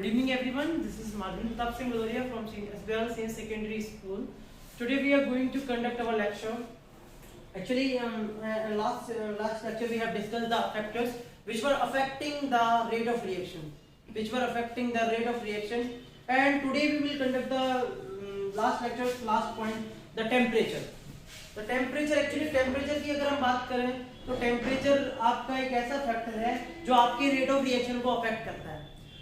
Good evening everyone, this is Madhuri Pratap Singh Bhadoria from SBL Senior Secondary School. Today we are going to conduct our lecture. Actually, last lecture we have discussed the factors which were affecting the rate of reaction. And today we will conduct the last point, the temperature. तो temperature actually temperature की अगर हम बात करें तो temperature आपका एक ऐसा फैक्टर है जो आपके रेट ऑफ रिएक्शन को अफेक्ट करता है।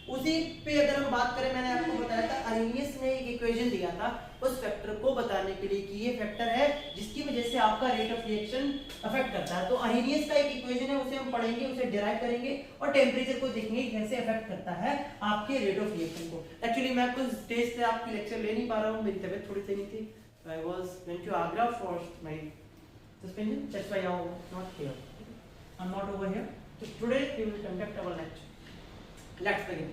उसी पे अगर हम बात करें, मैंने आपको बताया था अरेनियस ने एक इक्वेशन दिया था उस फैक्टर को बताने के लिए कि ये फैक्टर है जिसकी वजह से आपका रेट ऑफ रिएक्शन अफेक्ट करता है। तो अरेनियस का एक इक्वेशन है, उसे हम पढ़ेंगे, उसे डिराइव करेंगे और टेम्परेचर को देखेंगे कैसे अफेक्ट करता है आपके रेट ऑफ रिएक्शन को। एक्चुअली मैं कुछ स्टेज से आपकी लेक्चर ले नहीं पा रहा हूँ, मेरी तबीयत थोड़ी सही नहीं थी। I was went to Agra for my suspension. That's why I'm not here. I'm not over here. So today we will conduct our lecture. Let's begin.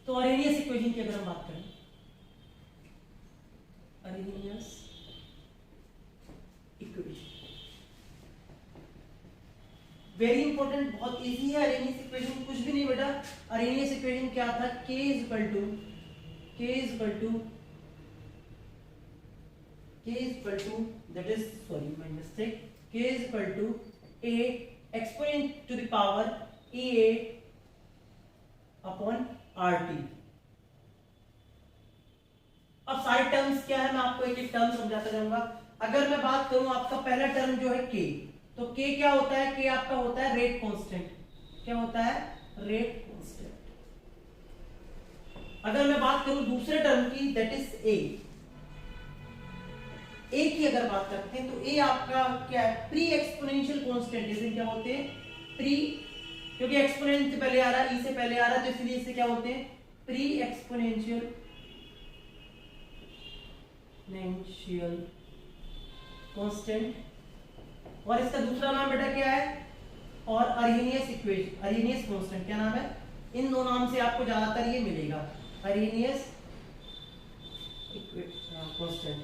तो अरेनियस इक्वेशन की अगर हम बात करें, अरेनियस इक्वेशन वेरी इंपॉर्टेंट, बहुत easy है। Arrhenius equation कुछ भी नहीं बेटा। अरेनियस इक्वेशन क्या था? K is equal to A exponent to the power EA upon RT। अब सारे टर्म्स क्या है मैं आपको एक एक टर्म समझाता जाऊंगा। अगर मैं बात करूं आपका पहला टर्म जो है K, तो K क्या होता है? K आपका होता है रेट कांस्टेंट। क्या होता है? Rate constant. अगर मैं बात करूं दूसरे टर्म की, दैट इज A की अगर बात करते हैं तो ए आपका क्या है? Pre exponential constant. इसे क्या होते हैं? प्री, क्योंकि एक्सपोनेंट से पहले आ रहा है, ई से पहले आ रहा है, तो इसलिए इसे क्या होते हैं? Pre exponential constant. और इसका दूसरा नाम बेटा क्या है? और अरेनियस इक्वेशन, अरेनियस कांस्टेंट। क्या नाम है? इन दो नाम से आपको ज्यादातर ये मिलेगा, अरेनियस कांस्टेंट।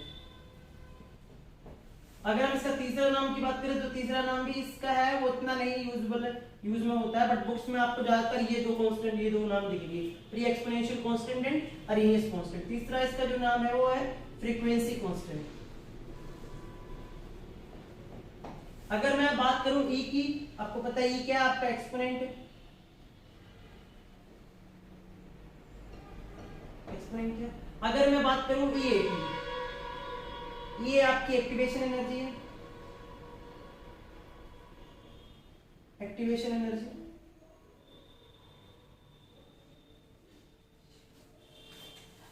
अगर हम इसका तीसरा नाम की बात करें तो तीसरा नाम भी इसका है, वो इतना नहीं यूज में होता है, बट बुक्स में आपको ज्यादातर ये दो नाम दिखेंगे, pre exponential constant and Arrhenius constant. तीसरा इसका जो नाम है वो है फ्रीक्वेंसी कांस्टेंट। अगर मैं बात करूं ई की, आपको पता है ई क्या है? आपका एक्सपोनेंट है। एक्सपोनेंट क्या? अगर मैं बात करूं ई की, ये आपकी एक्टिवेशन एनर्जी है, एक्टिवेशन एनर्जी।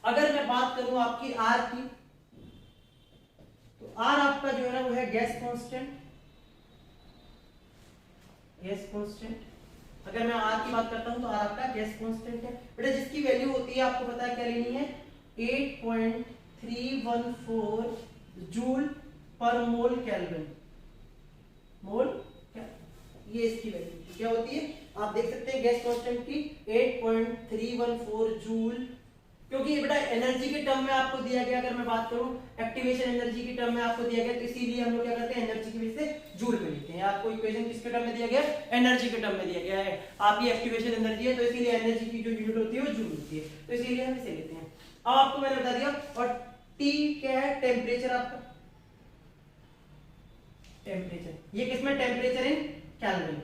अगर मैं बात करूं आपकी आर की, तो आर आपका जो है ना वो है गैस कांस्टेंट। Gas constant. अगर मैं आर की बात करता हूं तो आर आपका गैस कांस्टेंट है बेटा, जिसकी वैल्यू होती है आपको पता है क्या लेनी है? 8.314 जूल पर मोल केल्विन। मोल क्या? ये इसकी वैल्यू क्या होती है? आप देख सकते हैं गैस कांस्टेंट की 8.314 जूल, क्योंकि बेटा एनर्जी के टर्म में आपको दिया गया। अगर मैं बात करूं एक्टिवेशन एनर्जी के टर्म में आपको दिया गया, तो इसीलिए हम लोग क्या करते हैं? एनर्जी की वजह से जूल में लिखते हैं। आपको इक्वेशन किसके टर्म में दिया गया? एनर्जी के टर्म में दिया गया है। आपकी एक्टिवेशन एनर्जी है, तो इसीलिए एनर्जी की जो यूनिट होती है वो जूल होती है, तो इसीलिए हम इसे लेते हैं। अब आपको मैंने बता दिया। और T क्या है? टेम्परेचर आपका, टेम्परेचर। ये किसमें? Temperature in kelvin.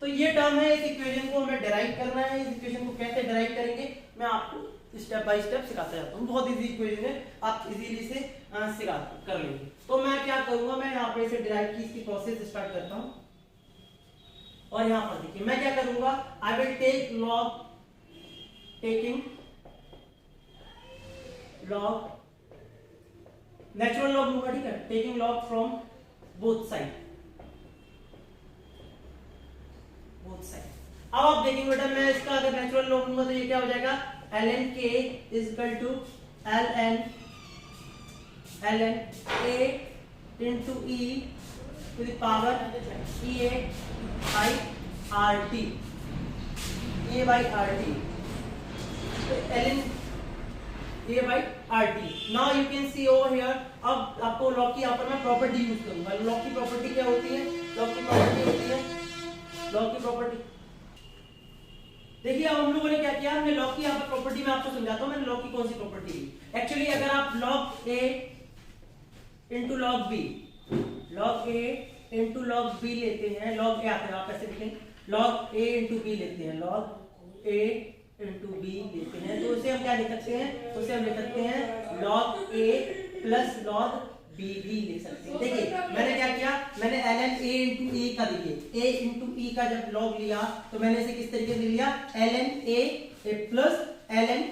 तो ये टर्म है, इस इक्वेशन को हमें डिराइव करना है। इस इक्वेशन को कैसे डिराइव करेंगे मैं आपको स्टेप बाय स्टेप सिखाता जाता हूँ। बहुत इजी इक्वेशन है, आप इजीली से सिखा कर लेंगे। तो मैं क्या करूंगा, मैं यहाँ पे इसे डिराइव की इसकी प्रोसेस स्टार्ट करता हूँ। और यहाँ पर देखिए मैं क्या करूंगा, I will take log, taking log, natural log लूंगा, ठीक है? Taking log from both side, both side. अब आप देखेंगे बेटा, मैं इसका अगर नेचुरल लॉग लूंगा तो ये क्या हो जाएगा? ln k is equal to ln a into e to the power ea by rt, a by rt, so ln a by rt। now you can see over here। अब आपको log की यहाँ पर मैं प्रॉपर्टी यूज करूंगा। Log की property क्या होती है? लॉग की प्रॉपर्टी होती है, लॉग की प्रॉपर्टी देखिए अब हम लोगों ने क्या किया, हमने लॉग की यहाँ पर प्रॉपर्टी में आपको समझाता हूँ मैंने लॉग की कौन सी प्रॉपर्टी ली। एक्चुअली अगर आप लॉग ए इंटू लॉग बी, लॉग ए इंटू लॉग बी लेते हैं, लॉग ए आता है आप ऐसे लिखेंगे, लॉग ए इंटू बी लेते हैं, लॉग ए इंटू बी लेते हैं, तो उसे हम क्या लिख सकते हैं, उसे हम लिख सकते हैं लॉग ए प्लस लॉग बी भी लिख सकते हैं। देखिए मैंने क्या किया, मैंने ln a इंटू ए का, देखिए a इंटू ई का जब लॉग लिया तो मैंने इसे किस तरीके से लिया, ln a plus ln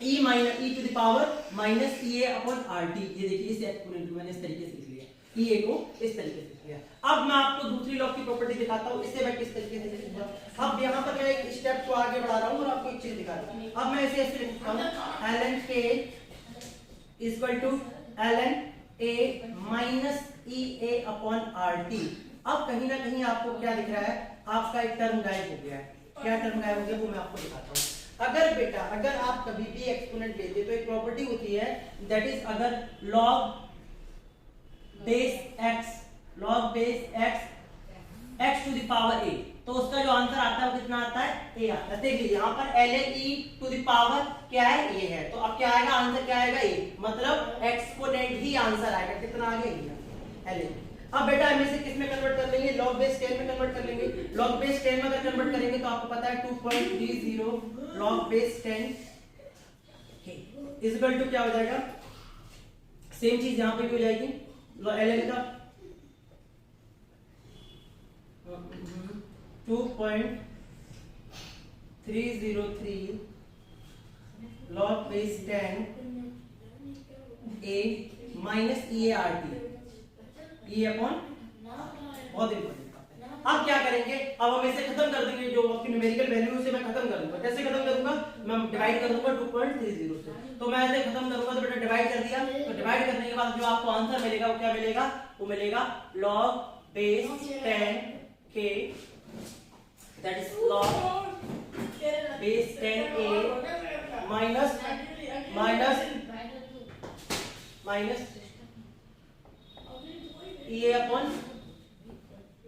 e minus e to the power minus E A upon R T. ये देखिए इस एक्सपोनेंट मैंने इस तरीके से लिख लिया, ई ए को इस तरीके से लिख लिया। अब मैं आपको दूसरी लॉग की प्रॉपर्टी दिखाता हूँ, इससे मैं किस तरीके से लिखूंगा। अब यहाँ पर मैं एक स्टेप को आगे बढ़ा रहा हूँ और आपको एक चीज दिखा रहा हूँ। अब मैं इसे ऐसे लिखता हूँ, ln k equal to ln a minus E A upon R T. अब कहीं ना कहीं आपको क्या दिख रहा है, आपका एक टर्म गायब हो गया है। क्या टर्म गायब हो गया वो मैं आपको दिखाता हूँ। अगर बेटा अगर आप कभी भी एक्सपोनेंट लेते तो एक प्रॉपर्टी होती है, दैट इज अगर log base x, log base x to the power a, तो उसका जो आंसर आता है वो कितना आता है, a आता है। देखिए यहाँ पर ln e to the power क्या है, ये है, तो अब क्या आएगा, आंसर क्या आएगा, a, मतलब एक्सपोनेंट ही आंसर आएगा। कितना आ गया ln। अब बेटा हम इसे किस में कन्वर्ट कर लेंगे, log बेस 10 में कन्वर्ट कर लेंगे। log बेस 10 में अगर कन्वर्ट करेंगे तो आपको पता है 2.30 log base 10 is equal to क्या हो जाएगा, सेम चीज यहां पे भी हो जाएगी, ln का 2.303 log base 10 a minus E A R T, ये अपॉन, बहुत इंपॉर्टेंट बात है। अब क्या करेंगे, अब हम इसे खत्म कर देंगे, जो आपकी न्यूमेरिकल वैल्यू से मैं खत्म करूंगा। कैसे खत्म करूंगा, मैं डिवाइड कर दूंगा 2.30 से, तो मैं ऐसे खत्म करूंगा, तो बेटा डिवाइड कर दिया, तो डिवाइड करने के बाद जो आपको आंसर मिलेगा वो क्या मिलेगा, वो मिलेगा log base 10 k, that is log base 10 a minus ये अपॉन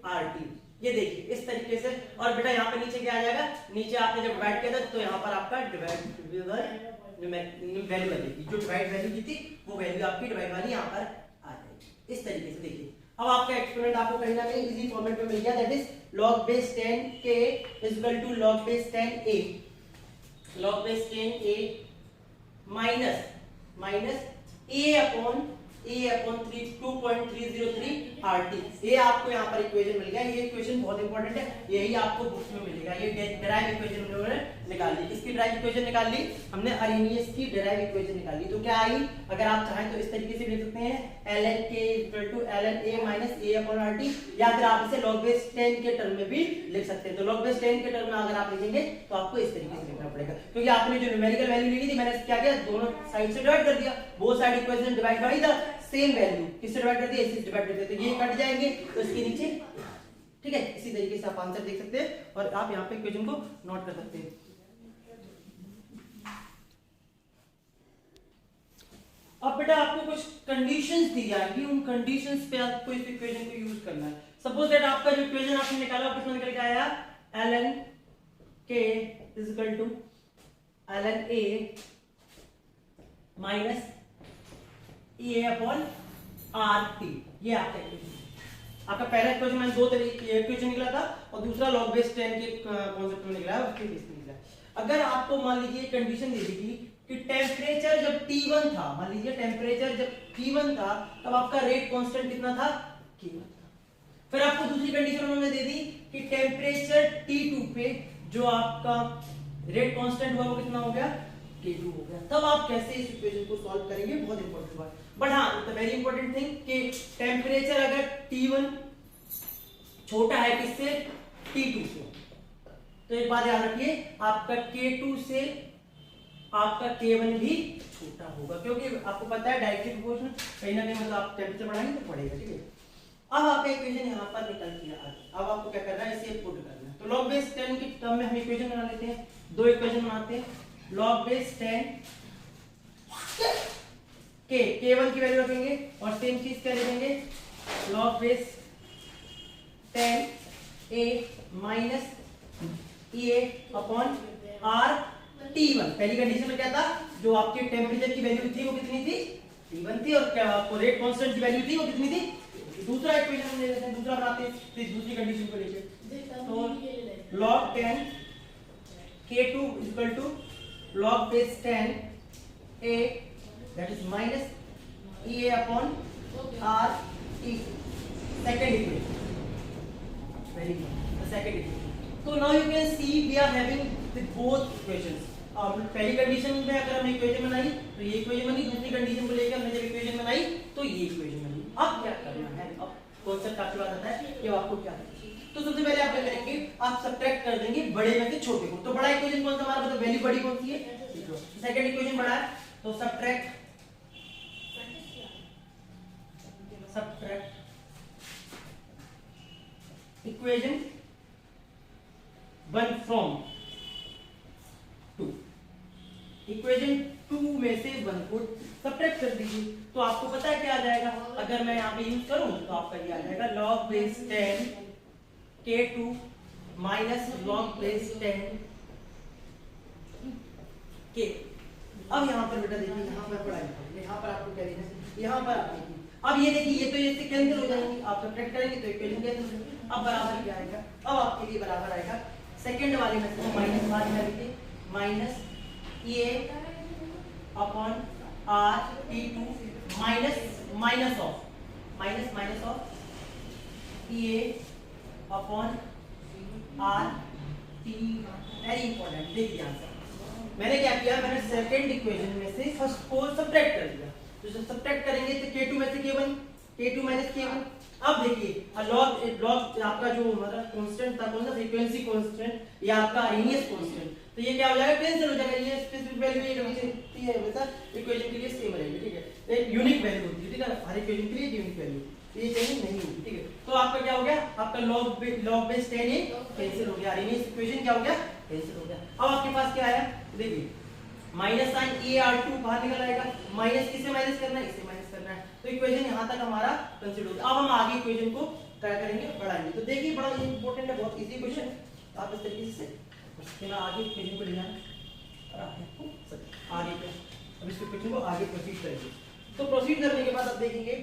आर टी। ये देखिए इस तरीके से। और बेटा यहाँ पे नीचे क्या आ जाएगा, नीचे आपने जब डिवाइड किया था तो यहाँ पर आपका वैल्यू बनेगी, जो डिवाइड वैल्यू की थी वो वैल्यू आपकी डिवाइड वाली यहाँ पर आ जाएगी। इस तरीके से देखिए अब आपका एक्सपोनेंट आपको कहीं ना कहीं इजी फॉर्मेट में मिल गया, that is log base 10 k is equal to log base 10 a, log base 10 a minus a upon 2.303 RT। ये आपको यहाँ पर इक्वेशन मिल गया। ये इक्वेशन बहुत इंपॉर्टेंट है, यही आपको बुक्स में मिलेगा। ये डेराइव इक्वेशन हम लोगों ने निकाल ली। किसकी डेराइव इक्वेशन निकाल ली, हमने अरेनियस की डेराइव इक्वेशन निकाल ली। तो क्या आई, अगर आप चाहें तो इस तरीके से लिख सकते हैं ln k = ln a minus a upon RT, या फिर आप इसे log बेस 10 के टर्म में भी लिख सकते हैं। तो log बेस 10 के टर्म में अगर आप लिखेंगे तो आपको इस तरीके से लिखना पड़ेगा, क्योंकि आपने जो न्यूमेरिकल वैल्यू ली थी मैंने क्या किया, दोनों साइड से डिवाइड कर दिया, both side equation divide by the same value. किससे डिवाइड कर दिया, इससे डिवाइड कर दिया, तो ये कट जाएंगे तो इसके नीचे, ठीक है। इसी तरीके से आप आंसर देख सकते हैं और आप यहाँ पे इक्वेशन को नोट कर सकते हैं। अब बेटा आपको कुछ कंडीशंस दी जाएंगी, उन कंडीशंस पे आपको इस इक्वेशन को यूज करना है। सपोज दैट आपका जो इक्वेशन आपने निकाला कितना निकल के आया, ln k is equal to ln a minus A upon R T. ये आपका इक्वेशन, आपका पहला इक्वेशन मैंने दो तरीके इक्वेशन निकला था और दूसरा log बेस 10 के कॉन्सेप्ट में निकला है, उसके बेस में निकला। अगर आपको मान लीजिए कंडीशन दे दी थी कि टेम्परेचर जब T1 था, मान लीजिए टेम्परेचर जब T1 था तब आपका रेट कांस्टेंट कितना था, K1 था। फिर आपको दूसरी कंडीशन उन्होंने दे दी कि टेम्परेचर T2 पे जो आपका रेट कांस्टेंट हुआ वो कितना हो गया, K2 हो गया। तब आप कैसे इस इक्वेशन को सॉल्व करेंगे, बहुत इंपॉर्टेंट बात। बट हाँ, द वेरी इंपॉर्टेंट थिंग कि टेम्परेचर अगर T1 छोटा है किससे, T2 से, तो एक बात याद रखिए आपका K2 से आपका K1 भी छोटा होगा, क्योंकि आपको पता है डायरेक्टली प्रोपोर्शनल, कहीं ना कहीं मतलब आप टेम्परेचर बढ़ाएंगे तो बढ़ेगा, ठीक है। अब आपका इक्वेशन यहाँ पर निकल गया। अब आपको क्या करना है, इसे पुट करना है। तो log बेस 10 के टर्म में हम इक्वेशन बना लेते हैं, दो इक्वेशन बनाते हैं। log बेस 10 K1 की वैल्यू रखेंगे और सेम चीज क्या लिखेंगे, log base 10 a minus A upon R T1। पहली कंडीशन में क्या था, जो आपके टेम्परेचर की वैल्यू थी वो कितनी थी, T1 थी, और क्या आपको रेट कांस्टेंट की वैल्यू थी वो कितनी थी। दूसरा इक्वेशन ले लेते हैं, दूसरा बनाते हैं फिर दूसरी कंडीशन को लेके। तो log 10 K2 equal to log base 10 A that is minus EA upon R T। second equation, very good, the second equation। so now you can see we are having the both equations। अब पहली condition में अगर हमने equation बनाई तो ये equation बनी, दूसरी कंडीशन को लेकर हमने जब इक्वेशन बनाई तो ये इक्वेशन बनी। अब क्या करना है, अब कॉन्सेप्ट आपके पास आता है कि आपको क्या करना है। तो सबसे पहले आप क्या करेंगे, आप सब्ट्रैक्ट कर देंगे बड़े में से छोटे को। तो बड़ा इक्वेशन कौन सा हमारा, मतलब वैल्यू बड़ी कौन सी है, सेकंड इक्वेशन बड़ा है, तो सब्ट्रैक्ट इक्वेशन 1 फ्रॉम 2, इक्वेशन 2 में से 1 को सब्ट्रैक्ट कर दीजिए। तो आपको पता है क्या आ जाएगा, अगर मैं यहाँ पे यूज करूं तो आपका ये आ जाएगा log base 10 K2 minus log base 10 K। अब यहाँ पर बेटा देखिए, यहाँ पर पढ़ाई, यहाँ पर आपको क्या लिखना है, यहाँ पर आप देखिए। अब ये देखिए, ये तो इससे कैंसिल हो जाएंगे, आप सब्ट्रैक्ट करेंगे तो इक्वेशन कैंसिल हो जाएगी। अब बराबर क्या आएगा, अब आपके लिए बराबर आएगा सेकंड वाले में से माइनस बाहर निकाल लीजिए, minus A upon R T2 minus of A upon R T। Very important, देखिए आंसर मैंने क्या किया, मैंने सेकंड इक्वेशन में से फर्स्ट को सब्ट्रैक्ट कर दिया। तो जब सब्ट्रैक्ट करेंगे तो K2 में से K1, K2 माइनस K1। अब देखिए लॉग आपका जो मतलब कांस्टेंट था, कौन सा, फ्रीक्वेंसी कांस्टेंट या आपका अरेनियस कांस्टेंट, तो ये क्या हो जाएगा, कैंसिल हो जाएगा। ये स्पेसिफिक वैल्यू ये होती है हमेशा इक्वेशन के लिए सेम रहेगी, ठीक है, एक यूनिक वैल्यू होती है, ठीक है, हर इक्वेशन के लिए यूनिक वैल्यू, ये चेंज नहीं होगी, ठीक है। तो आपका क्या हो गया, आपका log base 10 ये कैंसिल हो गया, अरेनियस इक्वेशन क्या हो गया, कैंसिल हो गया। अब आपके पास क्या आया, देखिए माइनस साइन AR2 बाहर निकल आएगा, माइनस किसे माइनस करना है, इसे माइनस करना है। तो इक्वेशन यहाँ तक हमारा कंसीडर हो गया। अब हम आगे इक्वेशन को क्या करेंगे, बढ़ाएंगे। तो देखिए बड़ा इंपॉर्टेंट है, बहुत इजी क्वेश्चन, आप इस तरीके से आगे इक्वेशन को ले जाना और आपको आगे अब इस क्वेश्चन को आगे प्रोसीड करेंगे। तो प्रोसीड करने के बाद आप देखेंगे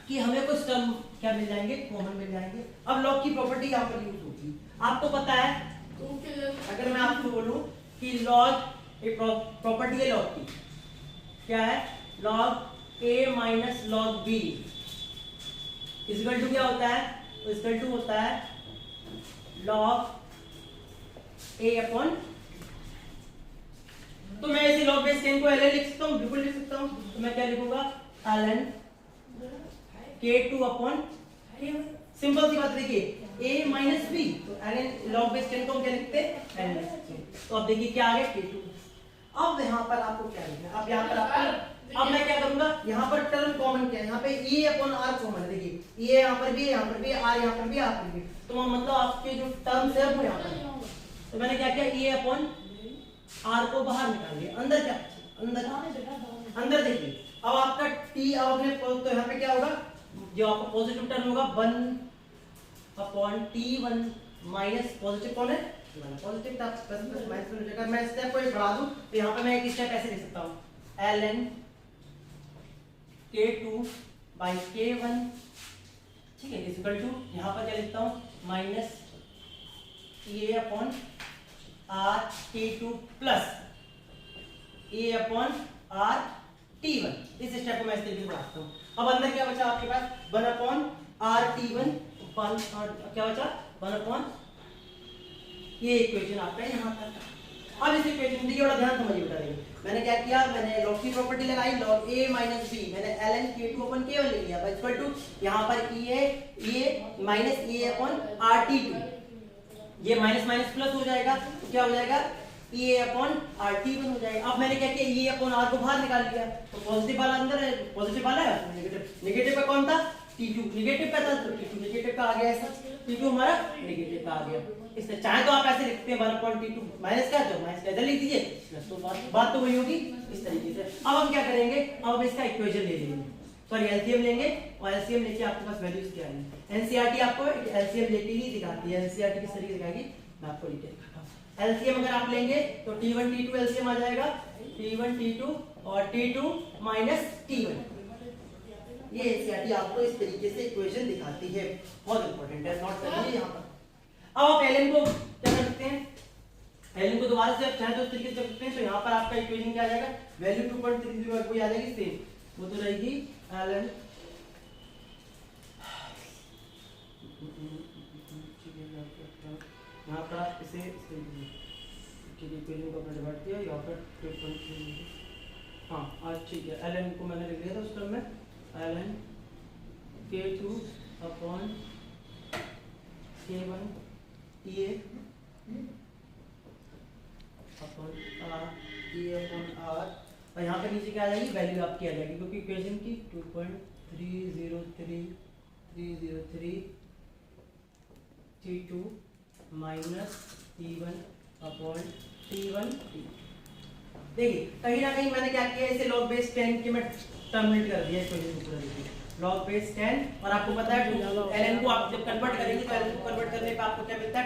कि हमें कुछ टर्म क्या मिल जाएंगे, कॉमन मिल जाएंगे। अब लॉग की प्रॉपर्टी यहाँ पर यूज होगी, आपको पता है। अगर मैं आपको बोलूं कि लॉग एक प्रॉपर्टी है लॉग की, क्या है, लॉग a माइनस लॉग b इक्वल टू क्या होता है, इक्वल टू होता है लॉग a अपॉन। तो मैं इसे लॉग बेस 10 को ln लिख सकता हूँ, बिल्कुल लिख सकता हूँ। तो मैं क्या लिखूंगा, ln K2 अपॉन, सिंपल सी बात, देखिए a माइनस b, तो ln लॉग बेस 10 को हम क्या लिखते हैं, ln। तो अब देखिए क्या आ गया, K2। अब यहाँ पर आपको क्या लिखना है, अब यहाँ पर आपको, अब मैं क्या करूंगा, यहाँ पर टर्म कॉमन क्या है, यहाँ पे E अपॉन R कॉमन है, देखिए E यहाँ पर भी है, यहाँ पर भी है, R यहाँ पर भी, यहाँ पर भी। तो मतलब आपके जो टर्म्स है वो यहाँ पर। तो मैंने क्या किया, E अपॉन R को बाहर निकाल दिया, अंदर क्या, अंदर देखिए। अब आपका T, अब अपने तो यहाँ पे क्या होगा, जो आपका पॉजिटिव टर्म होगा 1 अपॉन T1 माइनस पॉजिटिव कौन है, पॉजिटिव था, प्लस प्लस माइनस हो जाएगा। मैं स्टेप को बढ़ा दूं तो यहाँ पे मैं एक स्टेप ऐसे लिख सकता हूँ, ln K2 बाई K1, ठीक है, इक्वल टू यहाँ पर क्या लिखता हूँ, minus A upon R K2 plus A upon R T1। इस स्टेप को मैं इस तरीके से बढ़ाता हूँ। अब अंदर क्या बचा आपके पास, 1 अपॉन R T1, क्या बचा, 1 अपॉन, ये इक्वेशन आपका यहाँ तक। अब इस इक्वेशन देखिए, बड़ा ध्यान समझिए बेटा, देखिए मैंने क्या किया, मैंने लॉग की प्रॉपर्टी लगाई, लॉग a माइनस b, मैंने ln K2 अपॉन K1 ले लिया, इक्वल टू यहाँ पर e minus e upon RT2, ये माइनस माइनस प्लस हो जाएगा, तो क्या हो जाएगा, e अपॉन RT1 हो जाएगा। अब मैंने क्या किया, e अपॉन R को बाहर निकाल लिया, तो पॉजिटिव वाला अंदर है, पॉजिटिव वाला है, नेगेटिव का कौन था, T2, नेगेटिव का था, तो T2 नेगेटिव का आ गया, ऐसा T2 हमारा नेगेटिव का आ गया। इससे चाहे तो आप ऐसे लिखते हैं 1/T2 माइनस का, जो माइनस का इधर लिख दीजिए, तो बात तो वही होगी इस तरीके से। अब हम क्या करेंगे, अब हम इसका इक्वेशन ले लेंगे, सॉरी एलसीएम लेंगे, और एलसीएम लेके आपके पास वैल्यूज क्या आएंगी। एनसीईआरटी आपको एलसीएम लेके ही दिखाती है, एनसीईआरटी किस तरीके से दिखाएगी, मैं आपको लिख के दिखाता हूँ। एलसीएम अगर आप लेंगे तो T1 T2 एलसीएम आ जाएगा, T1 T2 और T2 माइनस T1। ये एनसीईआरटी आपको इस तरीके से इक्वेशन दिखाती है, बहुत इंपॉर्टेंट है, नोट कर लीजिए यहाँ पर। अब आप एलएन को क्या कर सकते हैं, एलएन को दोबारा से आप चाहे तो इस तरीके से कर सकते हैं। तो यहाँ पर आपका इक्वेशन क्या आ जाएगा, वैल्यू 2.30 कोई आ जाएगी सेम, वो तो रहेगी एलएन यहाँ पर आप इसे इक्वेशन को अपने डिवाइड किया, यहाँ पर 2.30, हाँ आज ठीक है, एलएन को मैंने लिख लिया था उस टर्म में, LN K2 upon K1 TA upon R TA upon R, और यहाँ पे नीचे क्या आ जाएगी, वैल्यू आपकी आ जाएगी, क्योंकि इक्वेशन की 2.303 T2 minus T1 upon T1 देखिए कहीं ना कहीं मैंने क्या किया, इसे log बेस 10 के मैं टर्मिनेट कर दिया इक्वेशन पूरा, देखिए log बेस 10, और आपको पता है ln को आप जब कन्वर्ट करेंगे तो ln को कन्वर्ट करने पे आपको क्या मिलता है